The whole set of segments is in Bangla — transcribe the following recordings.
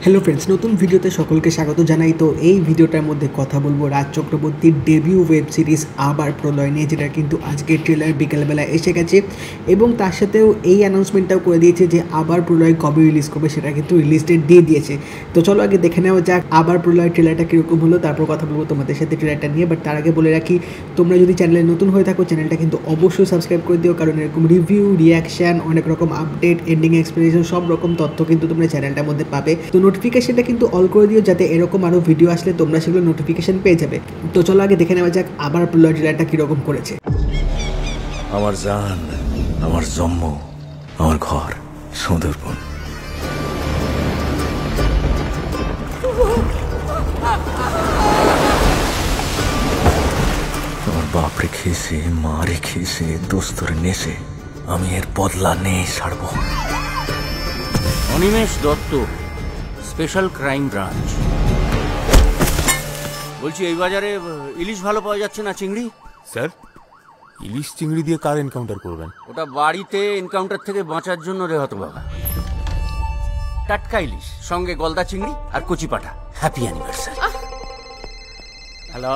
হ্যালো ফ্রেন্ডস, নতুন ভিডিওতে সকলকে স্বাগত জানাই। তো এই ভিডিওটার মধ্যে কথা বলবো রাজ চক্রবর্তীর ডেবিউ ওয়েব সিরিজ আবার প্রলয় নিয়ে, যেটা কিন্তু আজকে ট্রেলার বিকেলবেলা এসে গেছে এবং তার সাথেও এই অ্যানাউন্সমেন্টটাও করে দিয়েছে যে আবার প্রলয় কবে রিলিজ করবে সেটা কিন্তু রিলিজ ডেট দিয়ে দিয়েছে। তো চলো আগে দেখে নেওয়া যাক আবার প্রলয় ট্রেলারটা কীরকম হলো, তারপর কথা বলবো তোমাদের সাথে ট্রেলারটা নিয়ে। বাট তার আগে বলে রাখি, তোমরা যদি চ্যানেলে নতুন হয়ে থাকো চ্যানেলটা কিন্তু অবশ্যই সাবস্ক্রাইব করে দিও, কারণ এরকম রিভিউ, রিয়াকশান, অনেক রকম আপডেট, এন্ডিং এক্সপ্লেনেশন সব রকম তথ্য কিন্তু তোমরা চ্যানেলটার মধ্যে পাবে। তো নোটিফিকেশনটা কিন্তু অল করে দিও, যাতে এরকম আরও ভিডিও আসলে তোমরা সেগুলো নোটিফিকেশন পেয়ে যাবে। তো চলো আগে দেখে নেওয়া যাক আবার প্রলয় ট্রেলারটা কীরকম করেছে। আমার জান, আমার জন্ম, আমার ঘর সুন্দরবন। আমার বাপ রেখেছে, মা রেখেছে, দোস্তর নেছে, আমি এর বদলা নেই ছাড়বো। Animesh Dutta, special crime branch. বলছি, এই বাজারে ইলিশ ভালো পাওয়া যাচ্ছে না? চিংড়ি স্যার, ইলিশ চিংড়ি দিয়ে কার এনকাউন্টার করবেন? ওটা বাড়িতে এনকাউন্টার থেকে বাঁচার জন্য রে হতো বাবা। টাটকা ইলিশ, সঙ্গে গলদা চিংড়ি আর কচি পাটা। Happy anniversary. হ্যালো,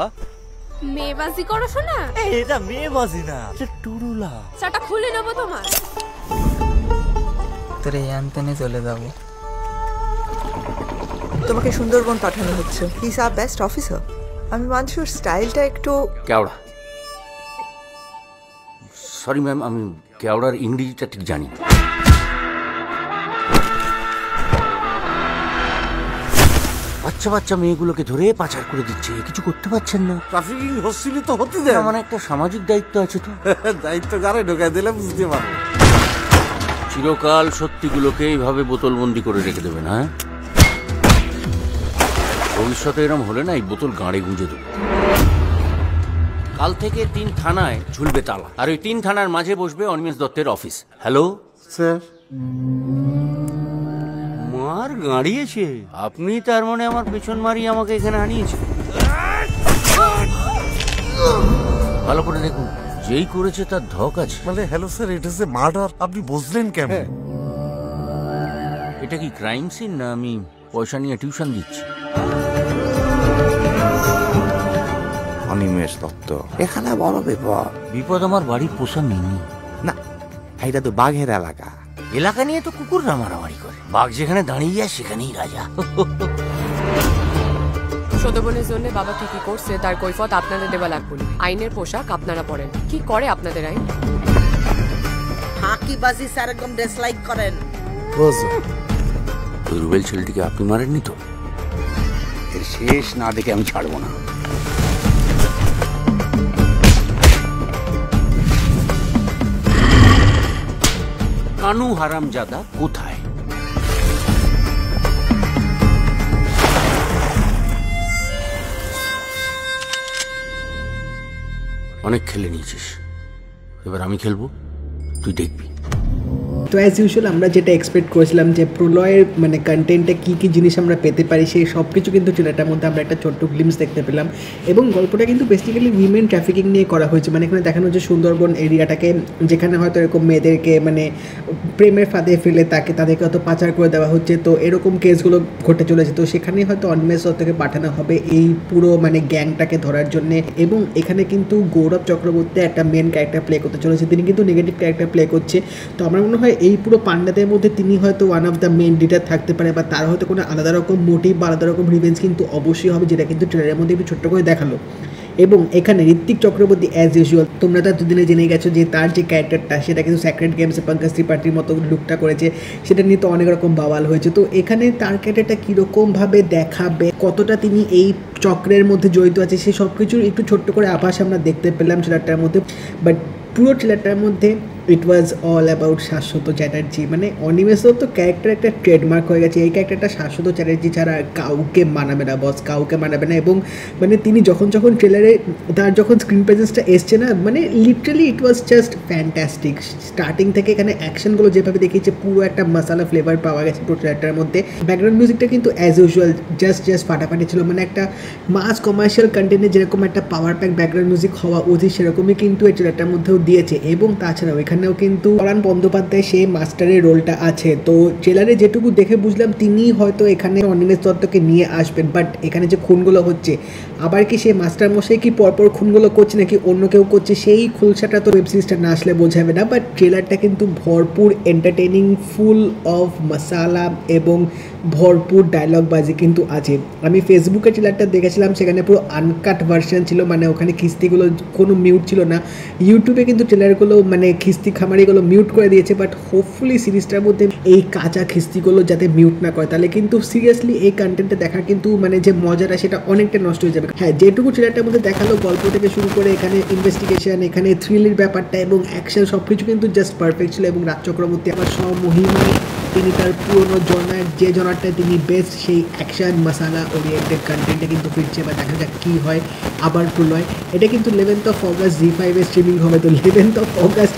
মেয়েবাজি করো শোনা? এটা মেয়ে বাজি না, এটা টুরুলা। চাটা খুলে নেবো তোমার। তোরে আনতেনে চলে যাবো। তোমাকে সুন্দরবন পাঠানো হচ্ছে। He is our best officer. আমি মানছি ওর স্টাইলটা একটু কেওড়া। সরি ম্যাম, আমি কেওড়ার ইংরেজিটা ঠিক জানি না। বাচ্চা বাচ্চা মেয়েগুলোকে ধরে পাচার করে দিচ্ছে, কিছু করতে পারছেন না। ট্রাফিকিং হচ্ছিল তো হতে দেয়। আমার একটা সামাজিক দায়িত্ব আছে তো। দায়িত্ব কারে ঢোকায় দিলে বুঝতে পারবো। চিরকাল সত্যিগুলোকে এইভাবে বোতলবন্দি করে রেখে দেবেন? হ্যাঁ, ভবিষ্যতে এরম হলে না এই বোতল গাঁড়ে গুঁজে দেবো। কাল থেকে 3 থানায় ঝুলবে তালা, আর ওই 3 থানার মাঝে বসবে অনিমেষ দত্তের অফিস। হ্যালো স্যার, মার গাড়িয়েছে আপনি? তার মানে আমার পেছন মারি আমাকে এখানে আনিয়েছে। ভালো করে দেখুন, যেই করেছে তার ধক আছে। মানে হ্যালো স্যার, এটা যে মার্ডার, আপনি বুঝলেন কেমন? এটা কি ক্রাইম সিন, না আমি পয়সা নিয়ে টিউশন দিচ্ছি? অনিমেষ দত্ত, এখানে বড় বিপদ। বিপদ আমার বাড়ির পোষা মিনি না, এটা তো বাঘের এলাকা। এলাকা নিয়ে তো কুকুররা মারামারি করে, বাঘ যেখানে দাঁড়িয়ে যায় সেখানেই রাজা। শোধবনের জন্য বাবা ঠিকই করছে, তার কৈফত আপনাদের দেওয়া লাগবে। আইনের পোশাক আপনারা পরেন। কি করে আপনাদের আইন? ফাঁকিবাজি স্যার একদম ডিসলাইক করেন। ওই রুবেল ছেলেটিকে আপনি মারেননি তো? এর শেষ না দেখে আমি ছাড়বো না। কানু হারামজাদা কোথায়? অনেক খেলে নিয়েছিস, এবার আমি খেলবো, তুই দেখবি। তো অ্যাজ ইউজুয়াল আমরা যেটা এক্সপেক্ট করেছিলাম যে প্রলয়ের মানে কন্টেন্টে কী কী জিনিস আমরা পেতে পারি, সেই সব কিছু কিন্তু ট্রেলারটার মধ্যে আমরা একটা ছোট্ট গ্লিমস দেখতে পেলাম। এবং গল্পটা কিন্তু বেসিক্যালি উইমেন ট্রাফিকিং নিয়ে করা হয়েছে। মানে এখানে দেখানো হচ্ছে সুন্দরবন এরিয়াটাকে, যেখানে হয়তো এরকম মেয়েদেরকে মানে প্রেমের ফাঁদে ফেলে তাদেরকে হয়তো পাচার করে দেওয়া হচ্ছে। তো এরকম কেসগুলো ঘটে চলেছে। তো সেখানেই হয়তো অনিমেষ দত্তকে পাঠানো হবে এই পুরো মানে গ্যাংটাকে ধরার জন্যে। এবং এখানে কিন্তু গৌরব চক্রবর্তী একটা মেন ক্যারেক্টার প্লে করতে চলেছে, তিনি কিন্তু নেগেটিভ ক্যারেক্টার প্লে করছে। তো আমার মনে হয় এই পুরো পান্ডাদের মধ্যে তিনি হয়তো one of the main leader থাকতে পারে, বা তার হয়তো কোনো আলাদা রকম মোটিভ বা আলাদা রকম রিভেঞ্জ কিন্তু অবশ্যই হবে, যেটা কিন্তু ট্রেলারের মধ্যে একটু ছোট্ট করে দেখালো। এবং এখানে ঋত্বিক চক্রবর্তী অ্যাজ ইউজুয়াল, তোমরা তো এতদিনে জেনে গেছো যে তার যে ক্যারেক্টারটা সেটা কিন্তু স্যাক্রেড গেমসে পঙ্কজ ত্রিপাঠীর মতো লুকটা করেছে, সেটা নিয়ে তো অনেক রকম বাওয়াল হয়েছে। তো এখানে তার ক্যারেক্টারটা কীরকমভাবে দেখাবে, কতটা তিনি এই চক্রের মধ্যে জড়িত আছে, সে সব কিছুর একটু ছোট্ট করে আভাস আমরা দেখতে পেলাম ট্রেলারটার মধ্যে। বাট পুরো ট্রেলারটার মধ্যে ইট ওয়াজ অল অ্যাবাউট শাশ্বত চ্যাটার্জি। মানে অনিমেষ দত্ত ক্যারেক্টার একটা ট্রেডমার্ক হয়ে গেছে। এই ক্যারেক্টারটা শাশ্বত চ্যাটার্জি ছাড়া কাউকে মানাবে না, বস, কাউকে মানাবে না। এবং মানে তিনি যখন ট্রেলারে তার যখন স্ক্রিন প্রেজেন্সটা এসছে না, মানে literally it was just fantastic. Starting থেকে এখানে অ্যাকশনগুলো যেভাবে দেখিয়েছে, পুরো একটা মশালা ফ্লেভার পাওয়া গেছে পুরো ট্রেলারটার মধ্যে। ব্যাকগ্রাউন্ড মিউজিকটা কিন্তু অ্যাজ ইউজুয়াল জাস্ট ফাটাফাটি ছিল। মানে একটা মাস কমার্শিয়াল কন্টেন্টে যেরকম একটা পাওয়ার প্যাক ব্যাকগ্রাউন্ড মিউজিক হওয়া উচিত, সেরকমই কিন্তু এই ট্রেলারটার মধ্যেও দিয়েছে। এবং তাছাড়াও এখানে সেখানেও কিন্তু পরাণ বন্দ্যোপাধ্যায় সেই মাস্টারের রোলটা আছে। তো ট্রেলারে যেটুকু দেখে বুঝলাম তিনি হয়তো এখানে অনিমেষ দত্তকে নিয়ে আসবেন, বাট এখানে যে খুনগুলো হচ্ছে আবার কি সেই মাস্টার মশাই কি পরপর খুনগুলো করছে নাকি অন্য কেউ করছে, সেই খুলসাটা তো ওয়েব সিরিজটা না আসলে বোঝাবে না। বাট ট্রেলারটা কিন্তু ভরপুর এন্টারটেইনিং, ফুল অফ মশালা এবং ভরপুর ডায়লগবাজি কিন্তু আছে। আমি ফেসবুকে ট্রেলারটা দেখেছিলাম, সেখানে পুরো আনকাট ভার্সন ছিল, মানে ওখানে খিস্তিগুলো কোনো মিউট ছিল না। ইউটিউবে কিন্তু ট্রেলারগুলো মানে খিস্তি খামারিগুলো মিউট করে দিয়েছে, বাট হোপফুলি সিরিজটার মধ্যে এই কাঁচা খিস্তিগুলো যাতে মিউট না করে, তাহলে কিন্তু সিরিয়াসলি এই কন্টেন্টটা দেখা কিন্তু মানে যে মজাটা সেটা অনেকটা নষ্ট হয়ে যাবে। হ্যাঁ, যেটুকু ট্রেলারটার মধ্যে দেখালো গল্প থেকে শুরু করে এখানে ইনভেস্টিগেশন, এখানে থ্রিলের ব্যাপারটা এবং অ্যাকশন সব কিছু কিন্তু জাস্ট পারফেক্ট ছিল। এবং রাজ চক্রবর্তী আবার স্বমহিমায় তিনি তার পুরনো জনার যে জনারটায় তিনি বেস্ট সেই অ্যাকশন মশালা ওরিয়েন্টেড কন্টেন্টে কিন্তু ফিরছে, বা দেখা যাক কী হয় আবার প্রলয়। এটা কিন্তু 11th অগাস্ট জি5-এ স্ট্রিমিং হবে। তো 11th অগাস্ট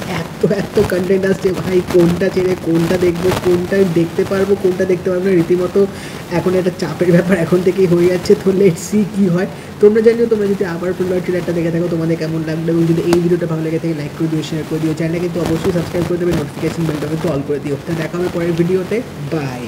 এত কন্টেন্ট আসছে ভাই, কোনটা ছেড়ে কোনটা দেখবো, কোনটা দেখতে পারবো কোনটা দেখতে পারবো না, রীতিমতো এখন একটা চাপের ব্যাপার এখন থেকেই হয়ে যাচ্ছে। তো লেটস সি কী হয়। তোমরা জানিও তোমরা যদি আবার প্রলয় ট্রেলারটা দেখে থাকো তোমাদের কেমন লাগলো, এবং যদি এই ভিডিওটা ভালো লেগে থাকে লাইক করে দিও, শেয়ার করে দিও, চ্যানেলটা কিন্তু অবশ্যই সাবস্ক্রাইব করে দেবে, নোটিফিকেশন বেলটা কিন্তু অল করে দিও। তো দেখা হবে পরের ভিডিওতে, বাই।